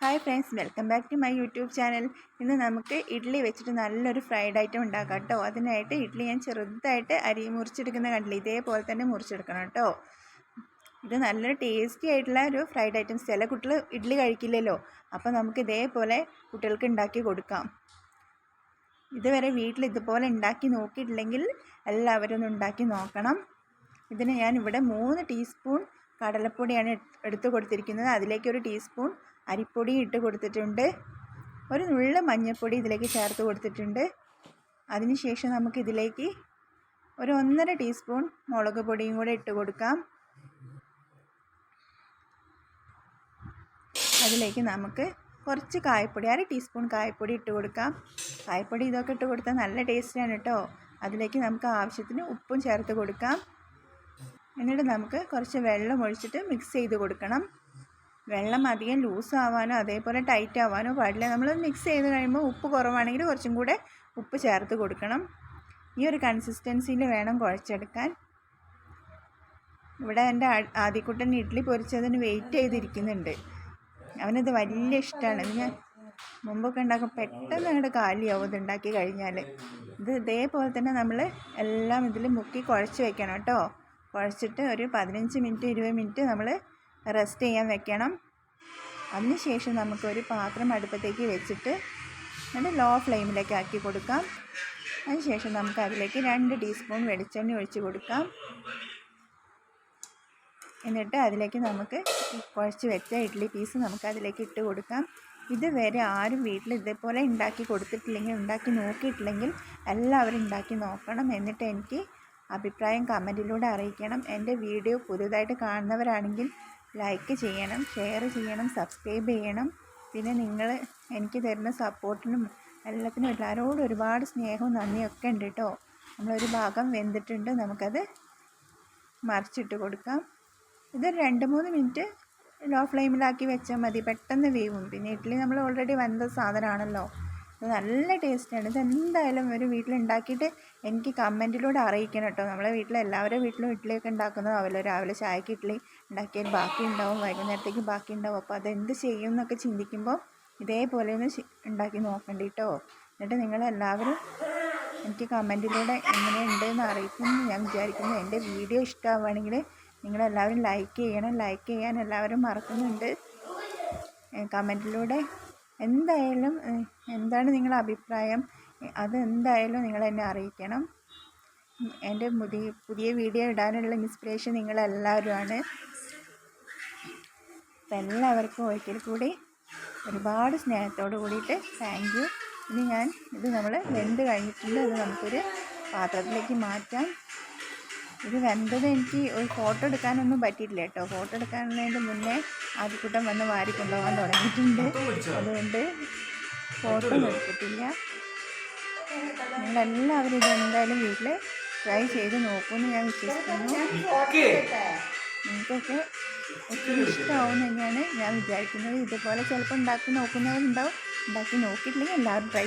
Hi friends, welcome back to my YouTube channel. ഇന്ന് നമുക്ക് ഇഡ്ഡലി വെച്ചിട്ട് നല്ലൊരു ഫ്രൈഡ് ഐറ്റം ഉണ്ടാക്കാം കേട്ടോ. അതിനായിട്ട് ഇഡ്ഡലി ഞാൻ ചെറുതായിട്ട് അരി മുറിച്ചെടുക്കുന്ന കണ്ടില്ല, ഇതേപോലെ തന്നെ മുറിച്ചെടുക്കണം കേട്ടോ. ഇത് നല്ലൊരു ടേസ്റ്റി ആയിട്ടുള്ള ഒരു ഫ്രൈഡ് ഐറ്റംസ്. ചില കുട്ടികൾ ഇഡ്ഡലി കഴിക്കില്ലല്ലോ, അപ്പോൾ നമുക്ക് ഇതേപോലെ കുട്ടികൾക്ക് ഉണ്ടാക്കി കൊടുക്കാം. ഇതുവരെ വീട്ടിൽ ഇതുപോലെ ഉണ്ടാക്കി നോക്കിയിട്ടില്ലെങ്കിൽ എല്ലാവരും ഒന്ന് ഉണ്ടാക്കി നോക്കണം. ഇതിന് ഞാൻ ഇവിടെ 3 ടീസ്പൂൺ കടലപ്പൊടിയാണ് എടുത്ത് കൊടുത്തിരിക്കുന്നത്. അതിലേക്ക് 1 ടീസ്പൂൺ അരിപ്പൊടി ഇട്ട് കൊടുത്തിട്ടുണ്ട്. ഒരു നുള്ള മഞ്ഞൾപ്പൊടി ഇതിലേക്ക് ചേർത്ത് കൊടുത്തിട്ടുണ്ട്. അതിനുശേഷം നമുക്കിതിലേക്ക് ഒരു 1.5 ടീസ്പൂൺ മുളക് പൊടിയും കൂടെ ഇട്ട് കൊടുക്കാം. അതിലേക്ക് നമുക്ക് കുറച്ച് കായപ്പൊടി, 1/2 ടീസ്പൂൺ കായപ്പൊടി ഇട്ട് കൊടുക്കാം. കായപ്പൊടി ഇതൊക്കെ ഇട്ട് കൊടുത്താൽ നല്ല ടേസ്റ്റാണ് കേട്ടോ. അതിലേക്ക് നമുക്ക് ആവശ്യത്തിന് ഉപ്പും ചേർത്ത് കൊടുക്കാം. എന്നിട്ട് നമുക്ക് കുറച്ച് വെള്ളം ഒഴിച്ചിട്ട് മിക്സ് ചെയ്ത് കൊടുക്കണം. വെള്ളം അധികം ലൂസ് ആവാനോ അതേപോലെ ടൈറ്റ് ആവാനോ പാടില്ല. നമ്മൾ മിക്സ് ചെയ്ത് കഴിയുമ്പോൾ ഉപ്പ് കുറവാണെങ്കിൽ കുറച്ചും കൂടെ ഉപ്പ് ചേർത്ത് കൊടുക്കണം. ഈ ഒരു കൺസിസ്റ്റൻസിയിൽ വേണം കുഴച്ചെടുക്കാൻ. ഇവിടെ എൻ്റെ ആദ്യക്കുട്ടൻ ഇഡ്ഡലി പൊരിച്ചതിന് വെയിറ്റ് ചെയ്തിരിക്കുന്നുണ്ട്. അവനത് വലിയ ഇഷ്ടമാണ്. ഇത് ഞാൻ മുമ്പൊക്കെ ഉണ്ടാക്കും, പെട്ടെന്ന് അങ്ങോട്ട് കാലിയാവും ഇത് ഉണ്ടാക്കി കഴിഞ്ഞാൽ. ഇത് ഇതേപോലെ തന്നെ നമ്മൾ എല്ലാം ഇതിൽ മുക്കി കുഴച്ച് വെക്കണം കേട്ടോ. കുഴച്ചിട്ട് ഒരു 15 മിനിറ്റ് 20 മിനിറ്റ് നമ്മൾ റെസ്റ്റ് ചെയ്യാൻ വെക്കണം. അതിനുശേഷം നമുക്കൊരു പാത്രം അടുപ്പത്തേക്ക് വെച്ചിട്ട് എന്നിട്ട് ലോ ഫ്ലെയിമിലേക്ക് ആക്കി കൊടുക്കാം. അതിനുശേഷം നമുക്ക് അതിലേക്ക് 2 ടീസ്പൂൺ വെളിച്ചെണ്ണ ഒഴിച്ച് കൊടുക്കാം. എന്നിട്ട് അതിലേക്ക് നമുക്ക് കുഴച്ച് വെച്ച ഇഡ്ഡലി പീസ് നമുക്ക് അതിലേക്ക് ഇട്ട് കൊടുക്കാം. ഇതുവരെ ആരും വീട്ടിൽ ഇതേപോലെ ഉണ്ടാക്കി കൊടുത്തിട്ടില്ലെങ്കിൽ, ഉണ്ടാക്കി നോക്കിയിട്ടില്ലെങ്കിൽ എല്ലാവരും ഉണ്ടാക്കി നോക്കണം. എന്നിട്ട് എനിക്ക് അഭിപ്രായം കമൻറ്റിലൂടെ അറിയിക്കണം. എൻ്റെ വീഡിയോ പുതുതായിട്ട് കാണുന്നവരാണെങ്കിൽ ലൈക്ക് ചെയ്യണം, ഷെയർ ചെയ്യണം, സബ്സ്ക്രൈബ് ചെയ്യണം. പിന്നെ നിങ്ങൾ എനിക്ക് തരുന്ന സപ്പോർട്ടിനും എല്ലാത്തിനും എല്ലാവരോടും ഒരുപാട് സ്നേഹവും നന്ദിയൊക്കെ ഉണ്ട് കേട്ടോ. നമ്മളൊരു ഭാഗം വെന്തിട്ടുണ്ട്, നമുക്കത് മറിച്ചിട്ട് കൊടുക്കാം. ഇത് 2-3 മിനിറ്റ് ലോ ഫ്ലെയിമിലാക്കി വെച്ചാൽ മതി, പെട്ടെന്ന് വേവും. പിന്നെ ഇഡ്ഡലി നമ്മൾ ഓൾറെഡി വെന്ത സാധനമാണല്ലോ. ഇത് നല്ല ടേസ്റ്റാണ്. ഇതെന്തായാലും ഒരു വീട്ടിലുണ്ടാക്കിയിട്ട് എനിക്ക് കമൻറ്റിലൂടെ അറിയിക്കണം കേട്ടോ. നമ്മളെ എല്ലാവരുടെ വീട്ടിലും ഇഡ്ഡലിയൊക്കെ ഉണ്ടാക്കുന്നതാവല്ലോ. രാവിലെ ചായക്ക് ഇഡ്ഡലി ഉണ്ടാക്കിയാൽ ബാക്കി ഉണ്ടാവും, വൈകുന്നേരത്തേക്ക് ബാക്കി ഉണ്ടാവും. അപ്പോൾ അതെന്ത് ചെയ്യും എന്നൊക്കെ ചിന്തിക്കുമ്പോൾ ഇതേപോലെ ഒന്ന് ഉണ്ടാക്കി നോക്കണ്ട കേട്ടോ. എന്നിട്ട് നിങ്ങളെല്ലാവരും എനിക്ക് കമൻറ്റിലൂടെ എങ്ങനെയുണ്ടെന്ന് അറിയിക്കുമെന്ന് ഞാൻ വിചാരിക്കുന്നു. എൻ്റെ വീഡിയോ ഇഷ്ടമാവുകയാണെങ്കിൽ നിങ്ങളെല്ലാവരും ലൈക്ക് ചെയ്യണം. ലൈക്ക് ചെയ്യാൻ എല്ലാവരും മറക്കുന്നുണ്ട്. കമൻറ്റിലൂടെ എന്തായാലും എന്താണ് നിങ്ങളുടെ അഭിപ്രായം, അതെന്തായാലും നിങ്ങളെന്നെ അറിയിക്കണം. എൻ്റെ പുതിയ വീഡിയോ ഇടാനുള്ള ഇൻസ്പിറേഷൻ നിങ്ങളെല്ലാവരുമാണ്. അപ്പം എല്ലാവർക്കും ഒരിക്കൽ കൂടി ഒരുപാട് സ്നേഹത്തോട് കൂടിയിട്ട് താങ്ക് യു. ഇനി ഇത് നമ്മൾ വെന്ത് കഴിഞ്ഞിട്ടുണ്ട്. ഇത് നമുക്കൊരു പാത്രത്തിലേക്ക് മാറ്റാം. ഇത് വെന്തത് എനിക്ക് ഒരു ഫോട്ടോ എടുക്കാനൊന്നും പറ്റിയിട്ടില്ല കേട്ടോ. ഫോട്ടോ എടുക്കുന്നതിൻ്റെ മുന്നേ ആദ്യക്കൂട്ടം വന്ന് വാരി കൊണ്ടുപോകാൻ തുടങ്ങിയിട്ടുണ്ട്. അതുകൊണ്ട് ഫോട്ടോ ഒന്നും എടുത്തിട്ടില്ല. നിങ്ങളെല്ലാവരും ഇതെന്തായാലും വീട്ടിൽ ട്രൈ ചെയ്ത് നോക്കുമെന്ന് ഞാൻ വിശ്വസിക്കുന്നു. നിങ്ങൾക്കൊക്കെ ഒത്തിരി ഇഷ്ടമാവും തന്നെയാണ് ഞാൻ വിചാരിക്കുന്നത്. ഇതുപോലെ ചിലപ്പോൾ ഉണ്ടാക്കി നോക്കുന്നവരുണ്ടാവും. ഉണ്ടാക്കി നോക്കിയിട്ടില്ലെങ്കിൽ എല്ലാവരും ട്രൈ